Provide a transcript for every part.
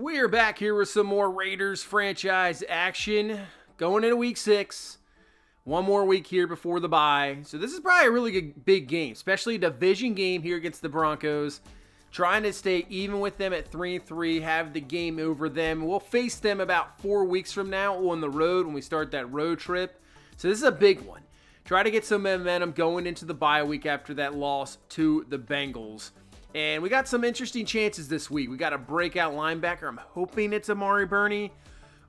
We are back here with some more Raiders franchise action going into week 6. One more week here before the bye. So this is probably a really good, big game, especially a division game here against the Broncos. Trying to stay even with them at 3-3, have the game over them. We'll face them about 4 weeks from now on the road when we start that road trip. So this is a big one. Try to get some momentum going into the bye week after that loss to the Bengals. And we got some interesting chances this week. We got a breakout linebacker. I'm hoping it's Amari Burney.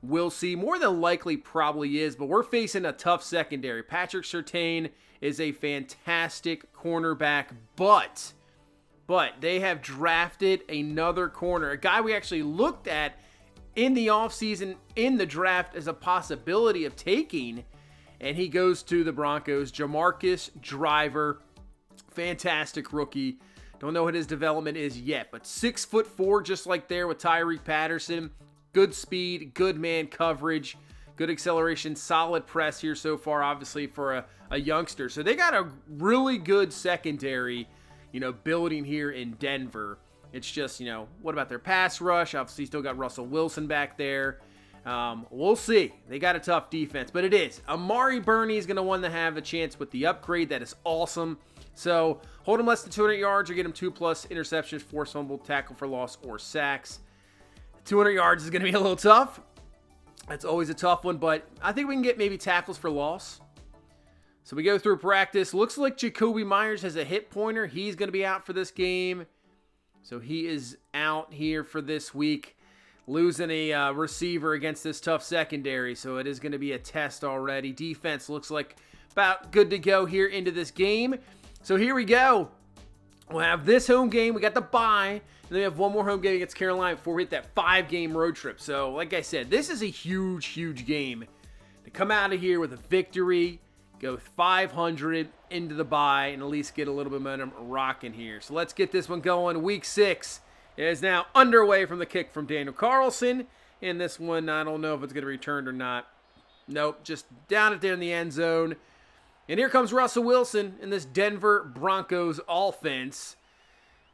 We'll see. More than likely probably is, but we're facing a tough secondary. Patrick Surtain is a fantastic cornerback, but they have drafted another corner, a guy we actually looked at in the offseason in the draft as a possibility of taking, and he goes to the Broncos. Jamarcus Driver, fantastic rookie. Don't know what his development is yet, but 6'4", just like there with Tyreek Patterson. Good speed, good man coverage, good acceleration, solid press here so far, obviously, for a youngster. So they got a really good secondary, building here in Denver. It's just, what about their pass rush? Obviously, still got Russell Wilson back there. We'll see. They got a tough defense, but it is. Amari Burney is going to want to have a chance with the upgrade. That is awesome. So hold him less than 200 yards or get him 2+ interceptions, force fumble, tackle for loss, or sacks. 200 yards is going to be a little tough. That's always a tough one, but I think we can get maybe tackles for loss. So we go through practice. Looks like Jacoby Myers has a hip pointer. He's going to be out for this game. So he is out here for this week. Losing a receiver against this tough secondary. So it is going to be a test already. Defense looks like about good to go here into this game. So here we go. We'll have this home game. We got the bye. And then we have one more home game against Carolina before we hit that 5-game road trip. So like I said, this is a huge, huge game. To come out of here with a victory, go 500 into the bye, and at least get a little bit of momentum rocking here. So let's get this one going. Week 6 is now underway from the kick from Daniel Carlson. And this one, I don't know if it's going to be returned or not. Nope, just down it there in the end zone. And here comes Russell Wilson in this Denver Broncos offense.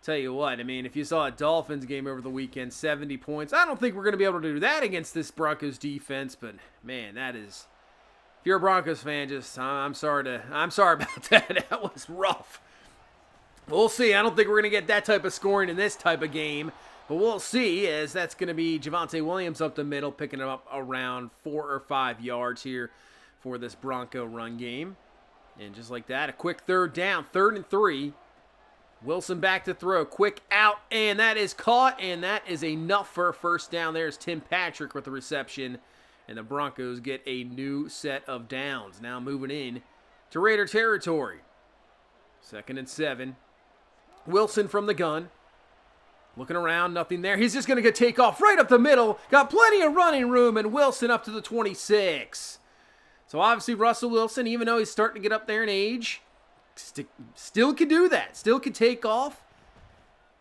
Tell you what, if you saw a Dolphins game over the weekend, 70 points. I don't think we're going to be able to do that against this Broncos defense, but man, that is, if you're a Broncos fan, I'm sorry about that. That was rough. We'll see. I don't think we're going to get that type of scoring in this type of game, but we'll see, as that's going to be Javonte Williams up the middle, picking him up around 4 or 5 yards here for this Bronco run game. And just like that, a quick third down, 3rd and 3. Wilson back to throw, quick out, and that is caught, and that is enough for a first down. There's Tim Patrick with the reception, and the Broncos get a new set of downs. Now moving in to Raider territory. 2nd and 7. Wilson from the gun. Looking around, nothing there. He's just going to take off right up the middle. Got plenty of running room, and Wilson up to the 26. So obviously Russell Wilson, even though he's starting to get up there in age, still can do that. Still can take off.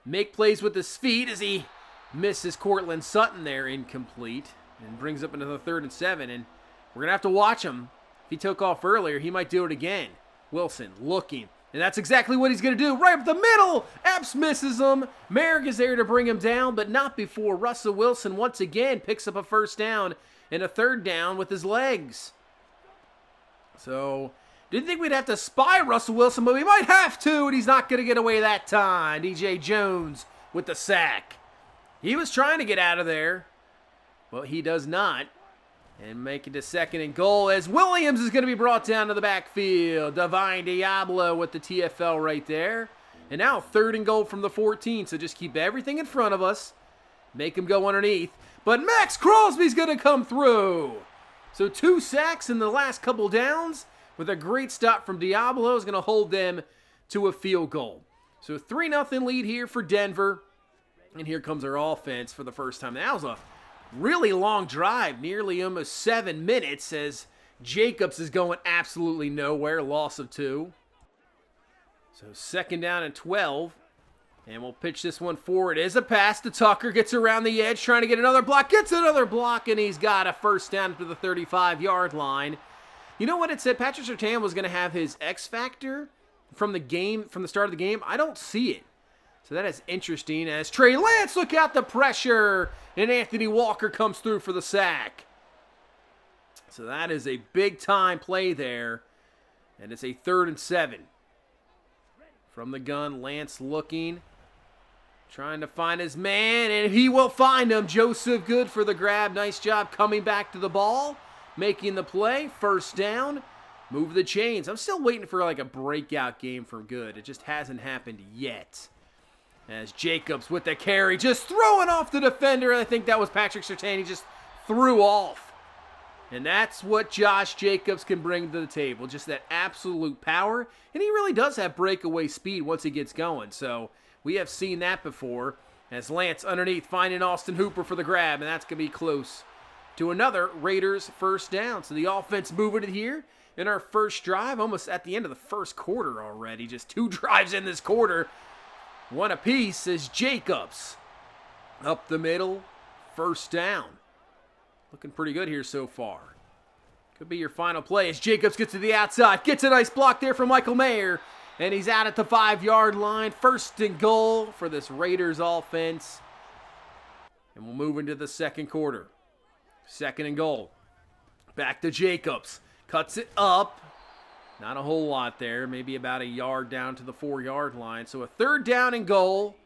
Make plays with his feet as he misses Cortland Sutton there, incomplete. And brings up another 3rd and 7. And we're going to have to watch him. If he took off earlier, he might do it again. Wilson looking. And that's exactly what he's going to do. Right up the middle. Epps misses him. Merrick is there to bring him down, but not before Russell Wilson once again picks up a first down and a 3rd down with his legs. So, didn't think we'd have to spy Russell Wilson, but we might have to, and he's not going to get away that time. DJ Jones with the sack. He was trying to get out of there, but he does not. And make it a 2nd and goal as Williams is going to be brought down to the backfield. Divine Diablo with the TFL right there. And now 3rd and goal from the 14, so just keep everything in front of us. Make him go underneath. But Max Crosby's going to come through. So 2 sacks in the last couple downs with a great stop from Diablo is going to hold them to a field goal. So 3-0 lead here for Denver. And here comes our offense for the first time. That was a really long drive, nearly almost 7 minutes, as Jacobs is going absolutely nowhere, loss of 2. So 2nd down and 12. And we'll pitch this one forward. It is a pass to Tucker. Gets around the edge, trying to get another block. Gets another block, and he's got a first down to the 35-yard line. You know what it said? Patrick Surtain was going to have his X factor from the game, from the start of the game. I don't see it. So that is interesting as Trey Lance, look out the pressure, and Anthony Walker comes through for the sack. So that is a big-time play there, and it's a 3rd and 7. From the gun, Lance looking, trying to find his man, and he will find him. Joseph Good for the grab. Nice job coming back to the ball, making the play. 1st down, move the chains. I'm still waiting for like a breakout game from Good. It just hasn't happened yet. As Jacobs with the carry, just throwing off the defender. I think that was Patrick Surtain. He just threw off. And that's what Josh Jacobs can bring to the table. Just that absolute power. And he really does have breakaway speed once he gets going. So we have seen that before. As Lance underneath finding Austin Hooper for the grab. And that's going to be close to another Raiders 1st down. So the offense moving it here in our first drive. Almost at the end of the first quarter already. Just 2 drives in this quarter. 1 apiece as Jacobs up the middle, 1st down. Looking pretty good here so far. Could be your final play as Jacobs gets to the outside. Gets a nice block there from Michael Mayer. And he's out at the 5-yard line. 1st and goal for this Raiders offense. And we'll move into the second quarter. 2nd and goal. Back to Jacobs. Cuts it up. Not a whole lot there. Maybe about a yard down to the 4-yard line. So a 3rd down and goal.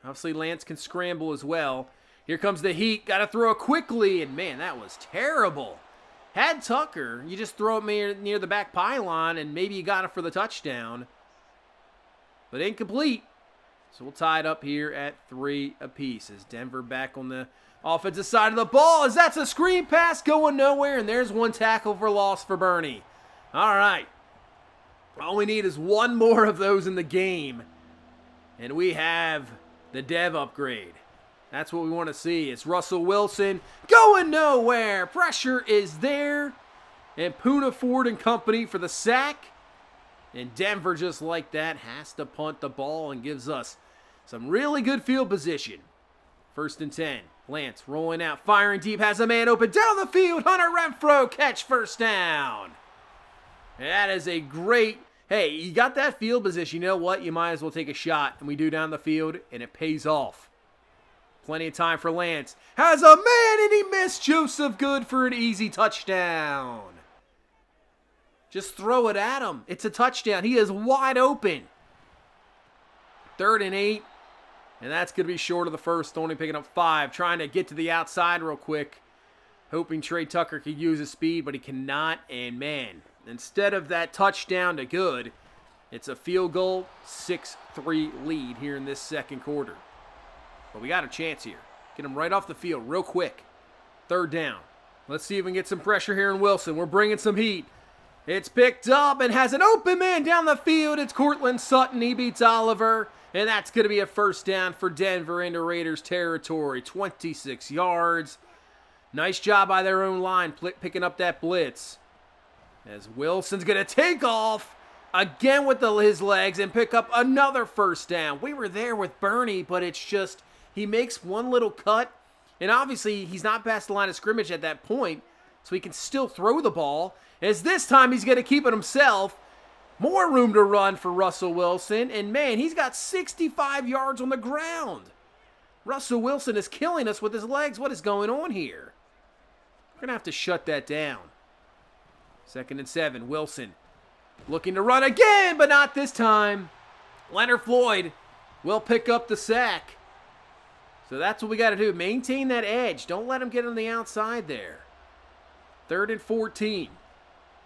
Obviously, Lance can scramble as well. Here comes the heat. Got to throw it quickly. And, man, that was terrible. Had Tucker, you just throw it near the back pylon, and maybe you got it for the touchdown. But incomplete. So we'll tie it up here at 3 apiece. As Denver back on the offensive side of the ball. As that's a screen pass going nowhere. And there's 1 tackle for loss for Bernie. All right. All we need is 1 more of those in the game. And we have the dev upgrade. That's what we want to see. It's Russell Wilson going nowhere. Pressure is there. And Poona Ford and company for the sack. And Denver, just like that, has to punt the ball and gives us some really good field position. 1st and 10. Lance rolling out, firing deep, has a man open down the field. Hunter Renfrow catch 1st down. That is a great, hey, you got that field position. You know what? You might as well take a shot. And we do down the field, and it pays off. Plenty of time for Lance. Has a man, and he missed. Joseph Good for an easy touchdown. Just throw it at him. It's a touchdown. He is wide open. 3rd and 8. And that's going to be short of the first, only picking up 5. Trying to get to the outside real quick. Hoping Trey Tucker could use his speed, but he cannot. And, man, instead of that touchdown to Good, it's a field goal, 6-3 lead here in this second quarter. But we got a chance here. Get him right off the field real quick. 3rd down. Let's see if we can get some pressure here in Wilson. We're bringing some heat. It's picked up and has an open man down the field. It's Cortland Sutton. He beats Oliver. And that's going to be a 1st down for Denver into Raiders territory. 26 yards. Nice job by their own line picking up that blitz. As Wilson's going to take off again with his legs and pick up another 1st down. We were there with Bernie, but it's just he makes one little cut. And obviously he's not past the line of scrimmage at that point, so he can still throw the ball. As this time he's going to keep it himself. More room to run for Russell Wilson. And man, he's got 65 yards on the ground. Russell Wilson is killing us with his legs. What is going on here? We're going to have to shut that down. 2nd and 7. Wilson looking to run again, but not this time. Leonard Floyd will pick up the sack. So that's what we got to do. Maintain that edge. Don't let him get on the outside there. 3rd and 14.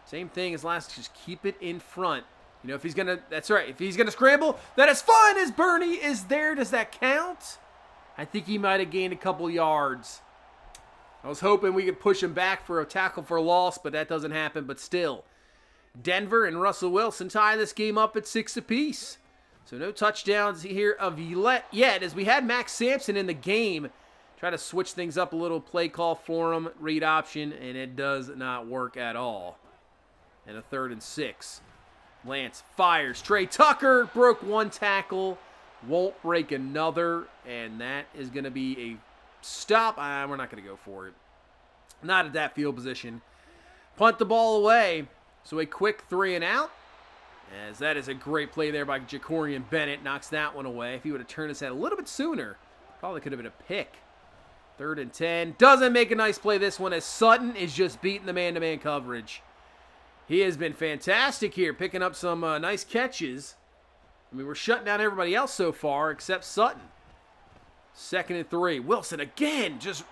Same thing as last. Just keep it in front. You know, if he's going to, that's right. If he's going to scramble, that is fine as Bernie is there. Does that count? I think he might have gained a couple yards. I was hoping we could push him back for a tackle for a loss, but that doesn't happen. But still, Denver and Russell Wilson tie this game up at 6 apiece. So no touchdowns here of yet, as we had Max Sampson in the game. Try to switch things up a little, play call for him, read option, and it does not work at all. And a 3rd and 6. Lance fires. Trey Tucker broke 1 tackle, won't break another, and that is going to be a stop. We're not going to go for it. Not at that field position. Punt the ball away. So a quick 3 and out. As that is a great play there by Jacorian Bennett. Knocks that one away. If he would have turned his head a little bit sooner, probably could have been a pick. 3rd and 10. Doesn't make a nice play this one as Sutton is just beating the man-to-man coverage. He has been fantastic here, picking up some nice catches. I mean, we're shutting down everybody else so far except Sutton. 2nd and 3. Wilson again, just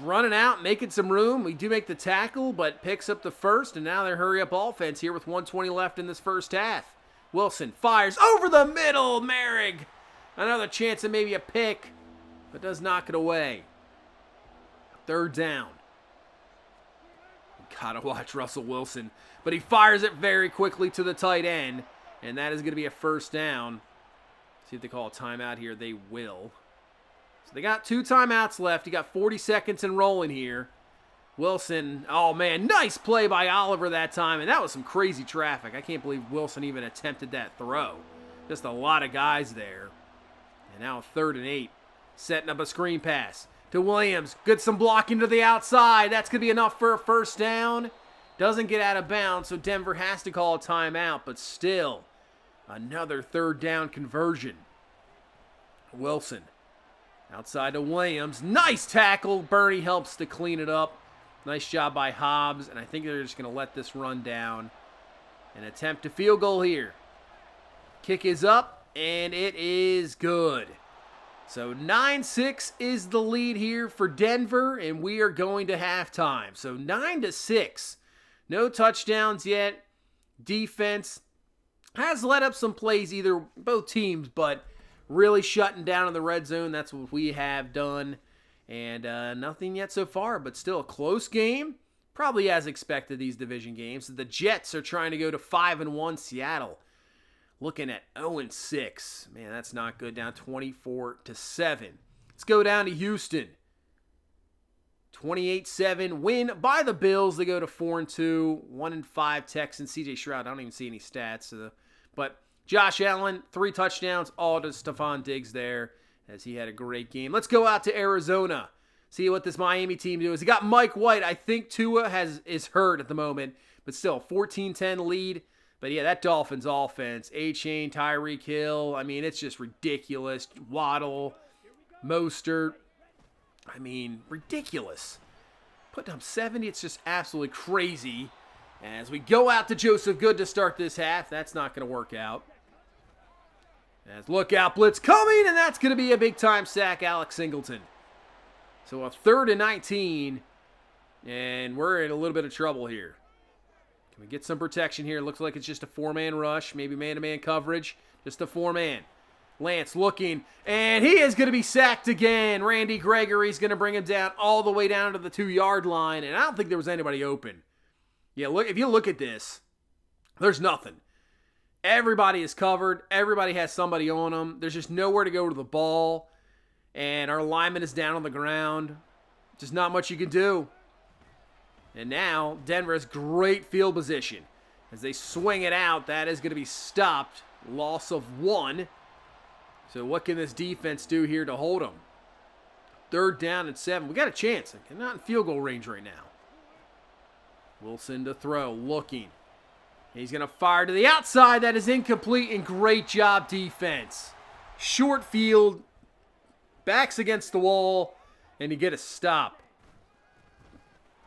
running out, making some room. We do make the tackle, but picks up the first, and now they're hurry-up offense here with 1:20 left in this first half. Wilson fires over the middle. Merrig, another chance at maybe a pick, but does knock it away. 3rd down. Gotta watch Russell Wilson, but he fires it very quickly to the tight end, and that is going to be a 1st down. See if they call a timeout here. They will. So they got 2 timeouts left. You got 40 seconds and rolling here. Wilson, oh man, nice play by Oliver that time, and that was some crazy traffic. I can't believe Wilson even attempted that throw. Just a lot of guys there. And now 3rd and 8, setting up a screen pass to Williams. Good some blocking to the outside. That's going to be enough for a 1st down. Doesn't get out of bounds, so Denver has to call a timeout, but still another 3rd down conversion. Wilson outside to Williams. Nice tackle. Bernie helps to clean it up. Nice job by Hobbs, and I think they're just going to let this run down. An attempt to field goal here. Kick is up, and it is good. So 9-6 is the lead here for Denver, and we are going to halftime. So 9-6. No touchdowns yet. Defense has let up some plays, both teams, but really shutting down in the red zone. That's what we have done. And nothing yet so far, but still a close game. Probably as expected, these division games. The Jets are trying to go to 5-1. Seattle looking at 0-6. Man, that's not good. Down 24-7. Let's go down to Houston. 28-7 win by the Bills. They go to 4-2. 1-5 Texans. CJ Stroud, I don't even see any stats. But Josh Allen, 3 touchdowns. All to Stephon Diggs there, as he had a great game. Let's go out to Arizona. See what this Miami team does. He got Mike White. I think Tua is hurt at the moment, but still 14-10 lead. But yeah, that Dolphins offense, A-Chain, Tyreek Hill, I mean, it's just ridiculous. Waddle, Mostert, I mean, ridiculous. Putting up 70, it's just absolutely crazy. As we go out to Joseph Good to start this half, that's not going to work out. As look out, blitz coming, and that's going to be a big-time sack, Alex Singleton. So a 3rd and 19, and we're in a little bit of trouble here. Can we get some protection here? Looks like it's just a 4-man rush, maybe man-to-man coverage. Just a 4-man. Lance looking, and he is going to be sacked again. Randy Gregory's going to bring him down all the way down to the 2-yard line, and I don't think there was anybody open. Yeah, look, if you look at this, there's nothing. Everybody is covered. Everybody has somebody on them. There's just nowhere to go to the ball, and our lineman is down on the ground. Just not much you can do. And now Denver has great field position. As they swing it out, that is going to be stopped. Loss of 1. So what can this defense do here to hold them? 3rd down and 7. We got a chance. They're not in field goal range right now. Wilson to throw, looking. He's going to fire to the outside. That is incomplete, and great job defense. Short field, backs against the wall, and you get a stop.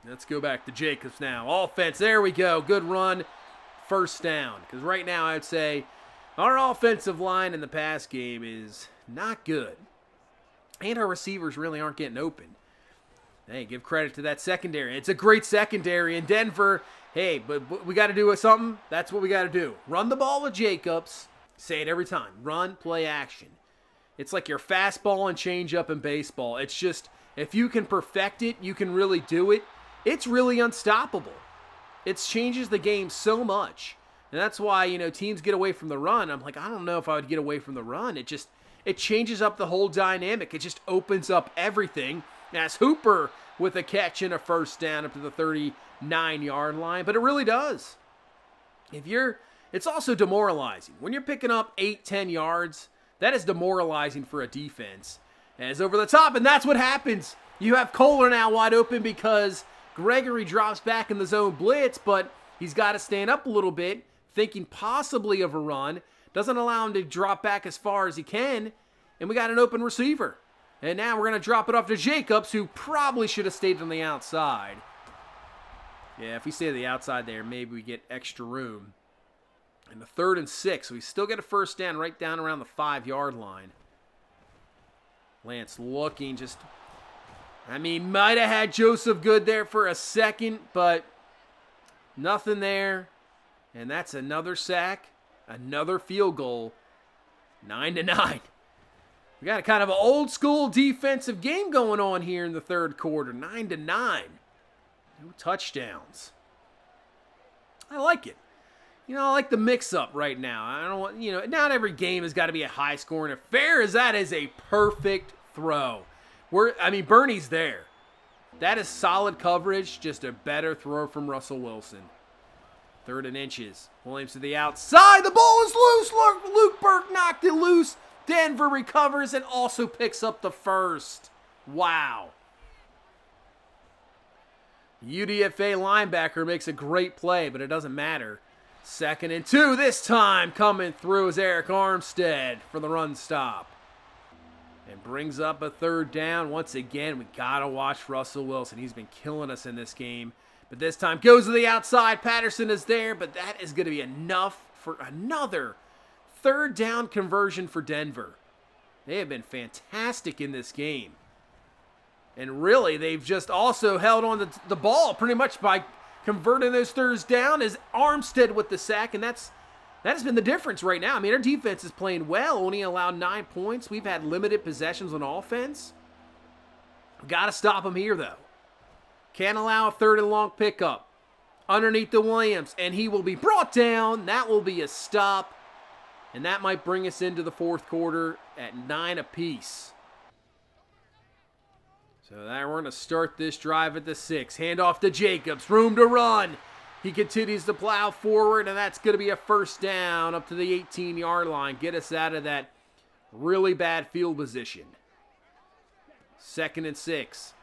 Let's go back to Jacobs now. Offense, there we go. Good run. 1st down. Because right now I would say our offensive line in the pass game is not good. And our receivers really aren't getting open. Hey, give credit to that secondary. It's a great secondary in Denver. Hey, but we got to do something. That's what we got to do. Run the ball with Jacobs. Say it every time. Run, play, action. It's like your fastball and changeup in baseball. It's just, if you can perfect it, you can really do it. It's really unstoppable. It changes the game so much. And that's why, teams get away from the run. I'm like, I don't know if I would get away from the run. It changes up the whole dynamic. It just opens up everything. As Hooper with a catch and a 1st down up to the 39-yard line. But it really does. It's also demoralizing. When you're picking up 8-10 yards, that is demoralizing for a defense. As over the top, and that's what happens. You have Kohler now wide open because Gregory drops back in the zone blitz, but He's got to stand up a little bit, thinking possibly of a run. Doesn't allow him to drop back as far as he can. And we got an open receiver. And now we're going to drop it off to Jacobs, who probably should have stayed on the outside. Yeah, if we stay to the outside there, maybe we get extra room. And the 3rd and 6, so we still get a first down right down around the 5-yard line. Lance looking just, might have had Joseph good there for a second, but nothing there. And that's another sack, another field goal, 9-9. We got a kind of an old school defensive game going on here in the 3rd quarter, 9-9. No touchdowns. I like it. I like the mix-up right now. I don't want, not every game has got to be a high scoring affair, as that is a perfect throw. Bernie's there. That is solid coverage, just a better throw from Russell Wilson. 3rd and inches. Williams to the outside. The ball is loose. Luke Burke knocked it loose. Denver recovers and also picks up the first. Wow. UDFA linebacker makes a great play, but it doesn't matter. 2nd and 2, this time coming through is Eric Armstead for the run stop. And brings up a 3rd down. Once again, we got to watch Russell Wilson. He's been killing us in this game. But this time goes to the outside. Patterson is there, but that is going to be enough for another 3rd down conversion for Denver. They have been fantastic in this game. And really, they've just also held on to the ball pretty much by converting those 3rds down as Armstead with the sack, and that has been the difference right now. Our defense is playing well, only allowed 9 points. We've had limited possessions on offense. Got to stop them here, though. Can't allow a 3rd and long pickup. Underneath the Williams, and he will be brought down. That will be a stop, and that might bring us into the 4th quarter at 9 apiece. So now we're going to start this drive at the 6. Handoff to Jacobs. Room to run. He continues to plow forward, and that's going to be a first down up to the 18-yard line. Get us out of that really bad field position. 2nd and 6.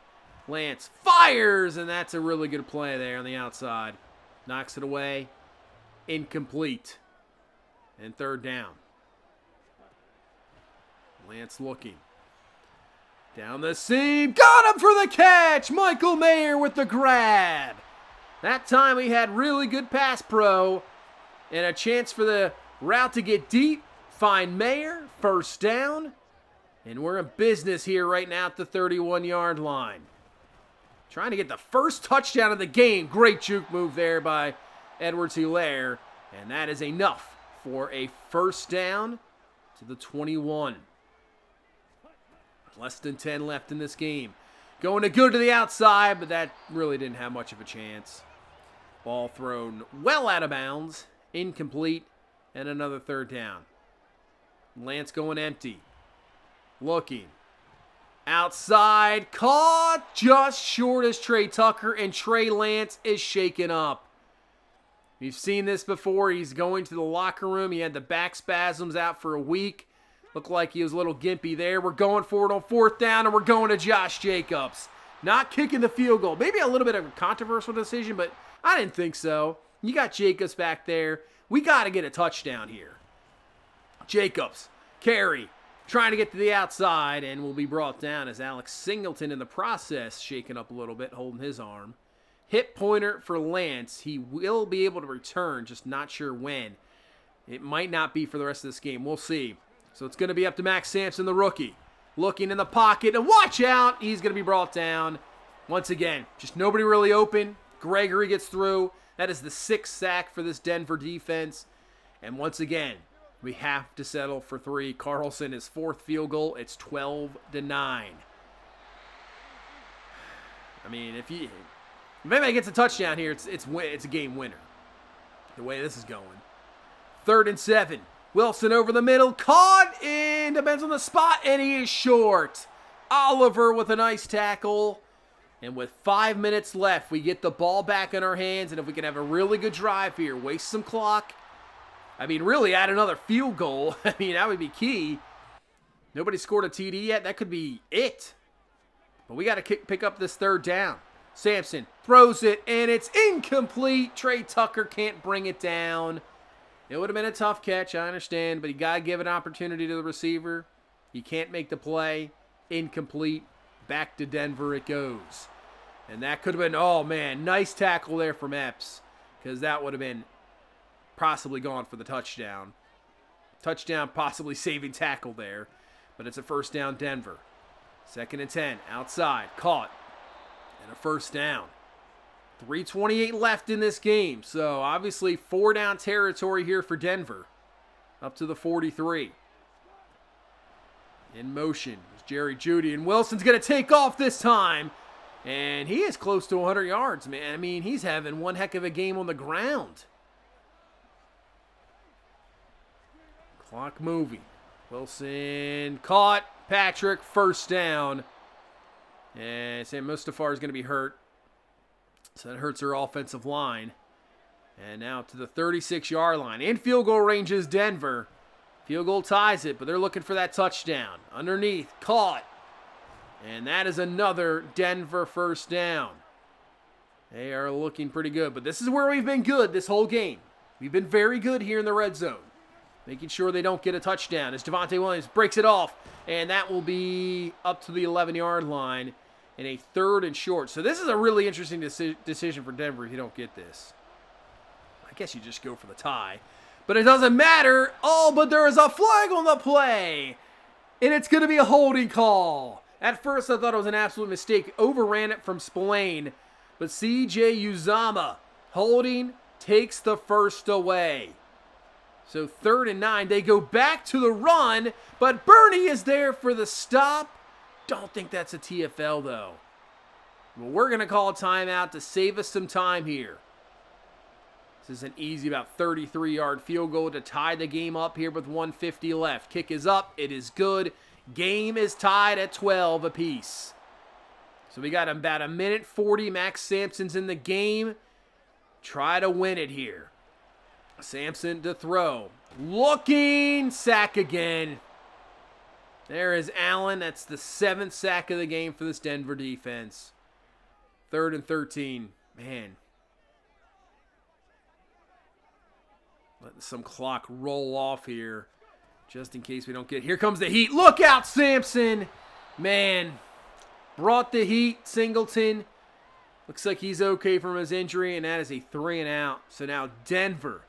Lance fires, and that's a really good play there on the outside. Knocks it away. Incomplete. And 3rd down. Lance looking. Down the seam. Got him for the catch. Michael Mayer with the grab. That time we had really good pass pro and a chance for the route to get deep. Find Mayer. First down. And we're in business here right now at the 31-yard line. Trying to get the first touchdown of the game. Great juke move there by Edwards-Helaire. And that is enough for a first down to the 21. Less than 10 left in this game. Going to go to the outside, but that really didn't have much of a chance. Ball thrown well out of bounds. Incomplete. And another 3rd down. Lance going empty. Looking. Outside. Caught just short as Trey Tucker, and Trey Lance is shaken up. We've seen this before. He's going to the locker room. He had the back spasms out for a week. Looked like he was a little gimpy there. We're going for it on 4th down, and we're going to Josh Jacobs. Not kicking the field goal. Maybe a little bit of a controversial decision, but I didn't think so. You got Jacobs back there. We got to get a touchdown here. Jacobs, carry, trying to get to the outside, and will be brought down as Alex Singleton in the process shaken up a little bit, holding his arm. Hit pointer for Lance. He will be able to return, just not sure when. It might not be for the rest of this game. We'll see. So it's going to be up to Max Sampson, the rookie. Looking in the pocket, and watch out! He's going to be brought down. Once again, just nobody really open. Gregory gets through. That is the 6th sack for this Denver defense. And once again, we have to settle for 3. Carlson, his 4th field goal. It's 12-9. If anybody gets a touchdown here, it's a game winner. The way this is going. 3rd and 7. Wilson over the middle, caught in, depends on the spot, and he is short. Oliver with a nice tackle. And with 5 minutes left, we get the ball back in our hands, and if we can have a really good drive here, waste some clock, really add another field goal, that would be key. Nobody scored a TD yet. That could be it. But we got to pick up this 3rd down. Sampson throws it, and it's incomplete. Trey Tucker can't bring it down. It would have been a tough catch, I understand, but you got to give an opportunity to the receiver. You can't make the play. Incomplete. Back to Denver it goes. And that could have been, oh man, nice tackle there from Epps, because that would have been possibly gone for the touchdown. Touchdown, possibly saving tackle there, but it's a first down Denver. 2nd and 10, outside, caught, and a first down. 3:28 left in this game, so obviously 4 down territory here for Denver, up to the 43. In motion is Jerry Jeudy, and Wilson's going to take off this time, and he is close to 100 yards, man. I mean, he's having one heck of a game on the ground. Clock moving. Wilson caught. Patrick, first down. And Sam Mustafar is going to be hurt. So that hurts their offensive line. And now to the 36-yard line. In field goal range is Denver. Field goal ties it, but they're looking for that touchdown. Underneath, caught. And that is another Denver first down. They are looking pretty good. But this is where we've been good this whole game. We've been very good here in the red zone, making sure they don't get a touchdown as Javonte Williams breaks it off. And that will be up to the 11-yard line in a 3rd and short. So this is a really interesting decision for Denver if you don't get this. I guess you just go for the tie. But it doesn't matter. Oh, but there is a flag on the play. And it's going to be a holding call. At first, I thought it was an absolute mistake. Overran it from Spillane. But C.J. Uzomah holding takes the first away. So 3rd and 9, they go back to the run, but Bernie is there for the stop. Don't think that's a TFL, though. Well, we're going to call a timeout to save us some time here. This is an easy, about 33-yard field goal to tie the game up here with 1:50 left. Kick is up. It is good. Game is tied at 12 apiece. So we got about a minute 40. Max Sampson's in the game. Try to win it here. Sampson to throw. Looking. Sack again. There is Allen. That's the 7th sack of the game for this Denver defense. 3rd and 13. Man. Letting some clock roll off here. Just in case we don't get... Here comes the heat. Look out, Sampson. Man. Brought the heat. Singleton. Looks like he's okay from his injury. And that is a 3 and out. So now Denver,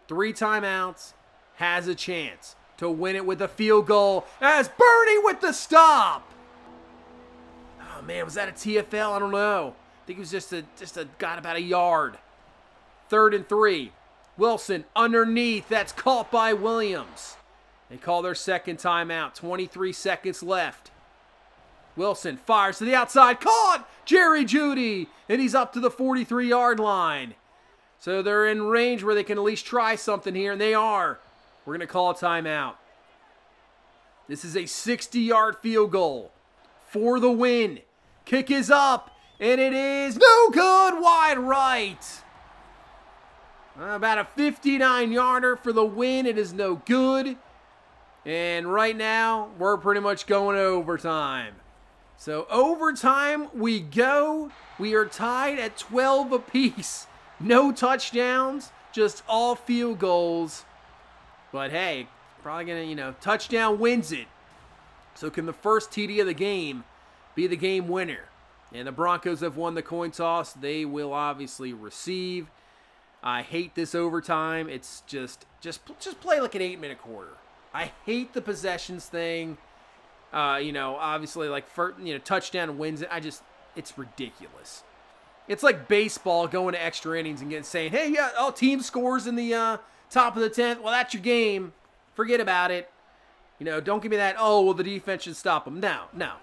3 timeouts, has a chance to win it with a field goal as Bernie with the stop. Oh, man, was that a TFL? I don't know. I think it was just a got about a yard. 3rd and 3. Wilson underneath. That's caught by Williams. They call their 2nd timeout. 23 seconds left. Wilson fires to the outside. Caught! Jerry Jeudy. And he's up to the 43-yard line. So they're in range where they can at least try something here, and they are. We're going to call a timeout. This is a 60-yard field goal for the win. Kick is up, and it is no good. Wide right. About a 59-yarder for the win. It is no good. And right now, we're pretty much going to overtime. So overtime we go. We are tied at 12 apiece. No touchdowns, just all field goals. But hey, probably going to, touchdown wins it. So can the first TD of the game be the game winner? And the Broncos have won the coin toss. They will obviously receive. I hate this overtime. It's just play like an 8-minute quarter. I hate the possessions thing. Obviously, like, touchdown wins it. It's ridiculous. It's like baseball going to extra innings and saying, hey, yeah, team scores in the top of the 10th. Well, that's your game. Forget about it. Don't give me that, the defense should stop them. No.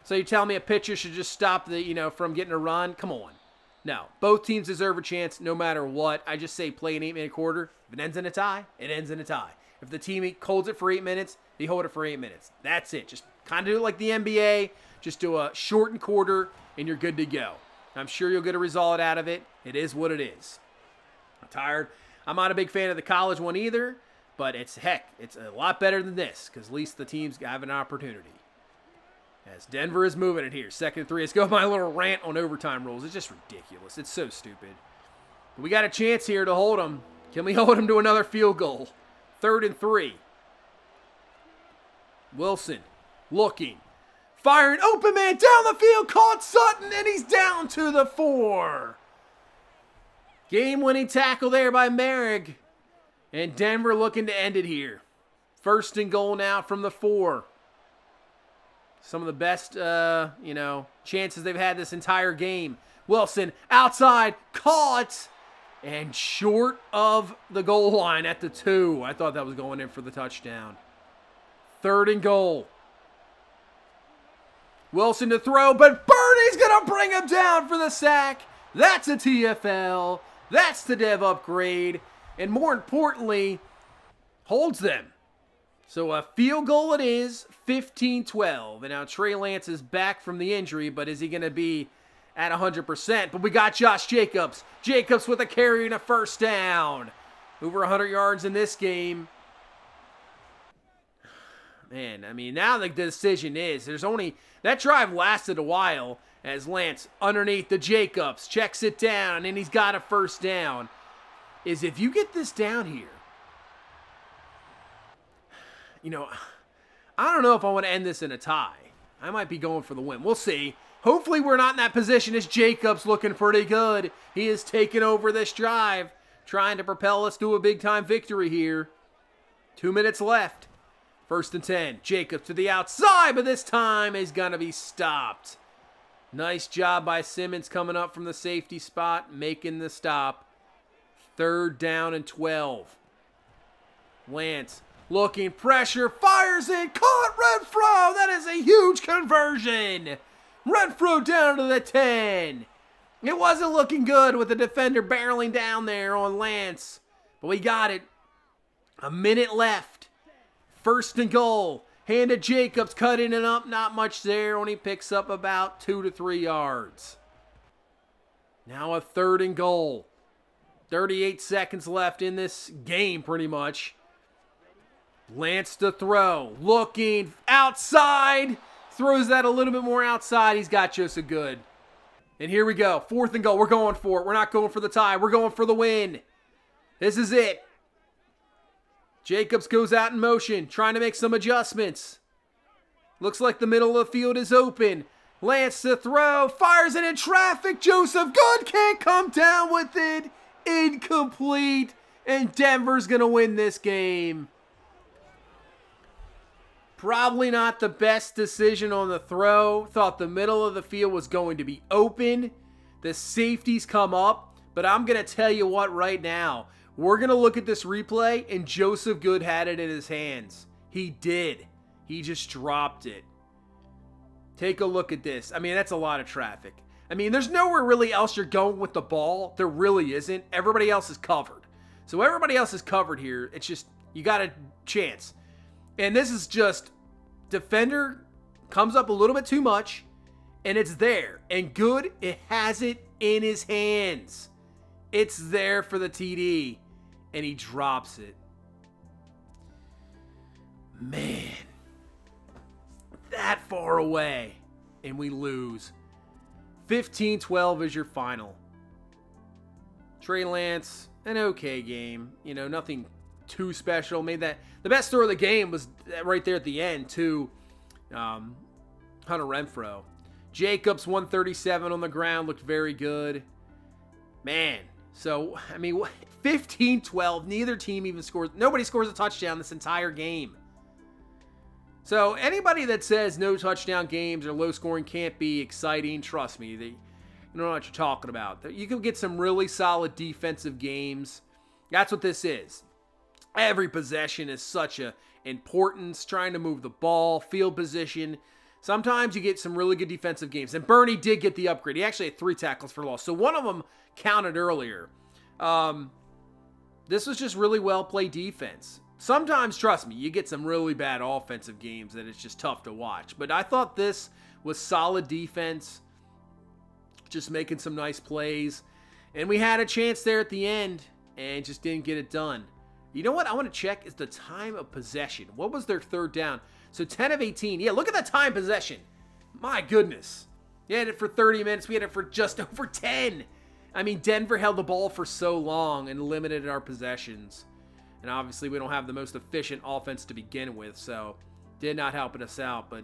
So you tell me a pitcher should just stop from getting a run? Come on. No. Both teams deserve a chance no matter what. I just say play an 8-minute quarter. If it ends in a tie, it ends in a tie. If the team holds it for 8 minutes, they hold it for 8 minutes. That's it. Just kind of do it like the NBA. Just do a shortened quarter, and you're good to go. I'm sure you'll get a result out of it. It is what it is. I'm tired. I'm not a big fan of the college one either, but it's a lot better than this because at least the teams have an opportunity. As Denver is moving it here. 2nd and 3. Let's go with my little rant on overtime rules. It's just ridiculous. It's so stupid. But we got a chance here to hold them. Can we hold them to another field goal? 3rd and 3. Wilson looking. Firing. Open man down the field. Caught Sutton. And he's down to the 4. Game-winning tackle there by Merrick. And Denver looking to end it here. 1st and goal now from the 4. Some of the best, chances they've had this entire game. Wilson outside, caught, and short of the goal line at the 2. I thought that was going in for the touchdown. 3rd and goal. Wilson to throw, but Birdie's going to bring him down for the sack. That's a TFL. That's the dev upgrade. And more importantly, holds them. So a field goal it is, 15-12. And now Trey Lance is back from the injury, but is he going to be at 100%? But we got Josh Jacobs. Jacobs with a carry and a 1st down. Over 100 yards in this game. Man, I mean, now the decision is, that drive lasted a while as Lance underneath the Jacobs, checks it down, and he's got a 1st down. Is if you get this down here, I don't know if I want to end this in a tie. I might be going for the win. We'll see. Hopefully we're not in that position as Jacobs looking pretty good. He is taking over this drive, trying to propel us to a big-time victory here. 2 minutes left. 1st and 10. Jacobs to the outside, but this time he's going to be stopped. Nice job by Simmons coming up from the safety spot, making the stop. 3rd down and 12. Lance looking, pressure, fires in, caught Renfro. That is a huge conversion. Renfro down to the 10. It wasn't looking good with the defender barreling down there on Lance, but we got it. A minute left. 1st and goal. Hand to Jacobs, cutting it up. Not much there. Only picks up about 2 to 3 yards. Now a 3rd and goal. 38 seconds left in this game, pretty much. Lance to throw. Looking outside. Throws that a little bit more outside. He's got Joseph Good. And here we go. 4th and goal. We're going for it. We're not going for the tie. We're going for the win. This is it. Jacobs goes out in motion, trying to make some adjustments. Looks like the middle of the field is open. Lance to throw. Fires it in traffic. Joseph Good can't come down with it. Incomplete. And Denver's going to win this game. Probably not the best decision on the throw. Thought the middle of the field was going to be open. The safeties come up. But I'm going to tell you what right now. We're going to look at this replay, and Joseph Good had it in his hands. He did. He just dropped it. Take a look at this. I mean, that's a lot of traffic. I mean, there's nowhere really else you're going with the ball. There really isn't. Everybody else is covered. So everybody else is covered here. It's just, you got a chance. And this is just, defender comes up a little bit too much, and it's there. And Good, it has it in his hands. It's there for the TD, and he drops it. Man, that far away, and we lose. 15-12 is your final. Trey Lance, an okay game. You know, nothing too special. Made that the best throw of the game was right there at the end to Hunter Renfro. Jacobs 137 on the ground, looked very good. Man, so I mean 15-12. Neither team even scores. Nobody scores a touchdown this entire game. So anybody that says no touchdown games or low scoring can't be exciting, trust me, you don't know what you're talking about. You can get some really solid defensive games. That's what this is. Every possession is such a importance, trying to move the ball, field position. Sometimes you get some really good defensive games. And Bernie did get the upgrade. He actually had 3 tackles for loss. So one of them counted earlier. This was just really well played defense. Sometimes, trust me, you get some really bad offensive games that it's just tough to watch. But I thought this was solid defense. Just making some nice plays. And we had a chance there at the end and just didn't get it done. You know what I want to check is the time of possession. What was their third down? So 10 of 18. Yeah, look at that time possession. My goodness. We had it for 30 minutes. We had it for just over 10. I mean, Denver held the ball for so long and limited our possessions. And obviously, we don't have the most efficient offense to begin with, so did not help us out. But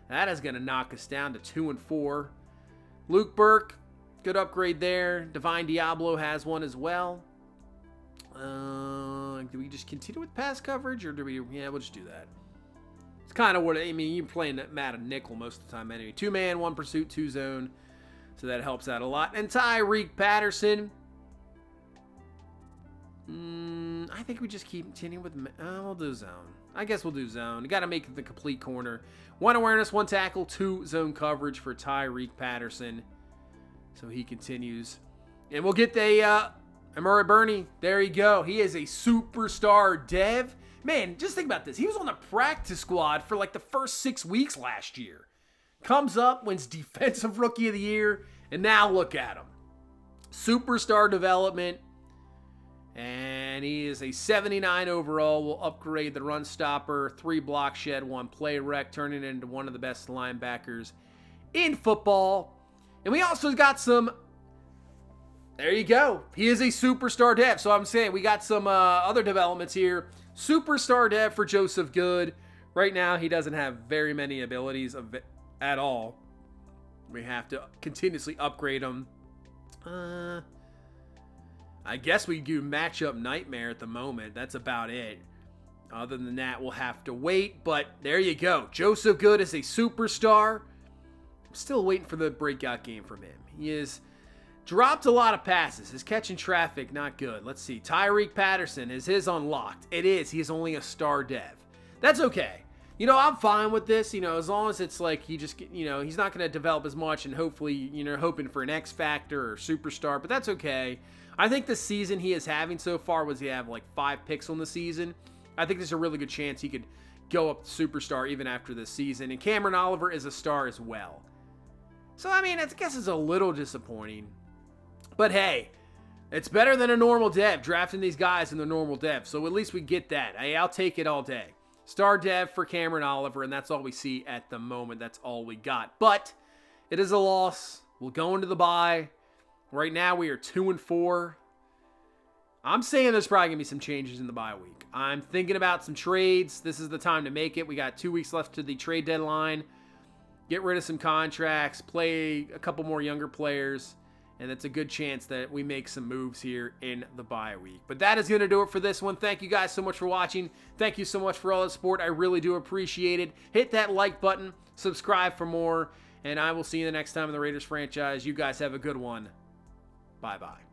that is going to knock us down to 2-4. Luke Burke, good upgrade there. Divine Diablo has one as well. Do we just continue with pass coverage, or do we? Yeah, we'll just do that. It's kind of what, I mean, you're playing Madden nickel most of the time anyway. 2-man, 1 pursuit, 2 zone. So that helps out a lot. And Tyreek Patterson. I think we just keep continuing with, we'll do zone. I guess we'll do zone. You got to make it the complete corner. 1 awareness, 1 tackle, 2 zone coverage for Tyreek Patterson. So he continues. And we'll get the Murray Burney. There you go. He is a superstar dev. Man, just think about this. He was on the practice squad for like the first 6 weeks last year. Comes up, wins Defensive Rookie of the Year, and now look at him. Superstar development. And he is a 79 overall. We'll upgrade the run stopper, 3 block shed, 1 play rec, turning it into one of the best linebackers in football. And we also got some, there you go. He is a superstar dev. So I'm saying we got some other developments here. Superstar dev for Joseph Good. Right now, he doesn't have very many abilities at all. We have to continuously upgrade him. I guess we do matchup nightmare at the moment. That's about it. Other than that, we'll have to wait. But there you go. Joseph Good is a superstar. I'm still waiting for the breakout game from him. He has dropped a lot of passes. His catching traffic, not good. Let's see. Tyreek Patterson, is his unlocked? It is. He is only a star dev. That's okay. You know, I'm fine with this, you know, as long as it's like he just, you know, he's not going to develop as much and hopefully, you know, hoping for an X Factor or superstar, but that's okay. I think the season he is having so far was he have like 5 picks on the season. I think there's a really good chance he could go up to superstar even after this season. And Cameron Oliver is a star as well. So, I mean, I guess it's a little disappointing. But hey, it's better than a normal dev, drafting these guys in the normal dev. So at least we get that. Hey, I'll take it all day. Star dev for Cameron Oliver, and that's all we see at the moment. That's all we got. But it is a loss. We'll go into the bye. Right now, we are 2-4. I'm saying there's probably going to be some changes in the bye week. I'm thinking about some trades. This is the time to make it. We got 2 weeks left to the trade deadline. Get rid of some contracts. Play a couple more younger players. And it's a good chance that we make some moves here in the bye week. But that is going to do it for this one. Thank you guys so much for watching. Thank you so much for all the support. I really do appreciate it. Hit that like button. Subscribe for more. And I will see you the next time in the Raiders franchise. You guys have a good one. Bye-bye.